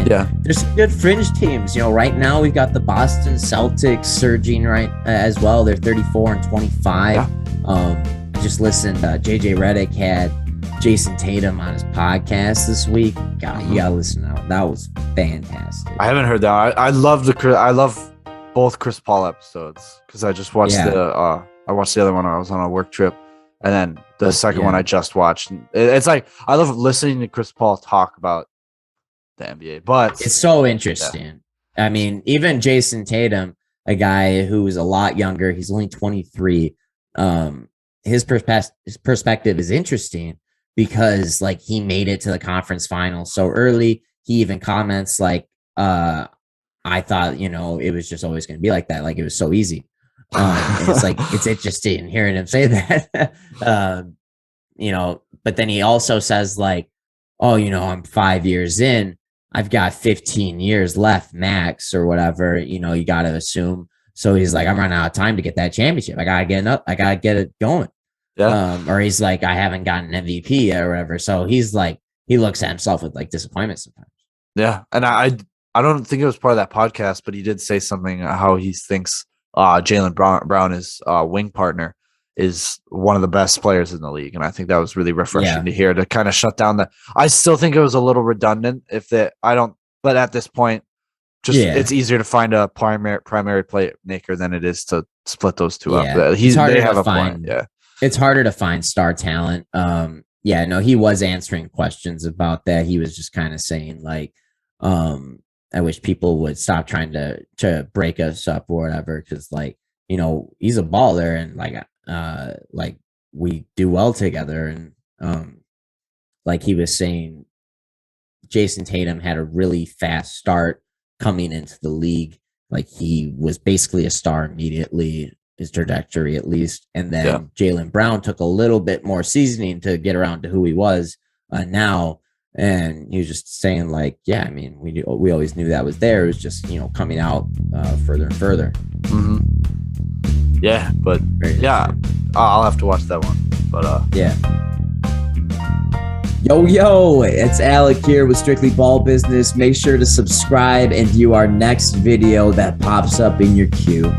there's some good fringe teams. Right now we've got the Boston Celtics surging as well. They're 34-25. Yeah. I just listened. JJ Redick had Jayson Tatum on his podcast this week. God, you gotta listen out. That was fantastic. I haven't heard that. I love both Chris Paul episodes because I just watched I watched the other one when I was on a work trip, and then the second one I just watched. It's like I love listening to Chris Paul talk about the NBA, but it's so interesting. Yeah. I mean, even Jayson Tatum, a guy who is a lot younger, he's only 23. His perspective is interesting because like he made it to the conference finals so early. He even comments like, I thought, it was just always going to be like that. Like it was so easy. And it's like, it's interesting hearing him say that, but then he also says like, oh, I'm 5 years in, I've got 15 years left max or whatever, you got to assume. So he's like, I'm running out of time to get that championship. I got to get it going. Yeah. Or he's like, I haven't gotten MVP yet or whatever. So he's like, he looks at himself with like disappointment sometimes. Yeah. And I don't think it was part of that podcast, but he did say something how he thinks Jalen Brown, his wing partner, is one of the best players in the league. And I think that was really refreshing to hear, to kind of shut down that. I still think it was a little redundant but at this point, it's easier to find a primary playmaker than it is to split those two up. They have a point. Yeah. It's harder to find star talent. He was answering questions about that. He was just kind of saying like, I wish people would stop trying to break us up or whatever. Cause like, he's a baller and like we do well together. And, like he was saying, Jayson Tatum had a really fast start coming into the league. Like he was basically a star immediately, his trajectory at least. And then Jalen Brown took a little bit more seasoning to get around to who he was now. And he was just saying like, I mean, we always knew that was there. It was just, coming out further and further. Mm-hmm. Yeah. But I'll have to watch that one. But Yo, it's Alec here with Strictly Ball Business. Make sure to subscribe and view our next video that pops up in your queue.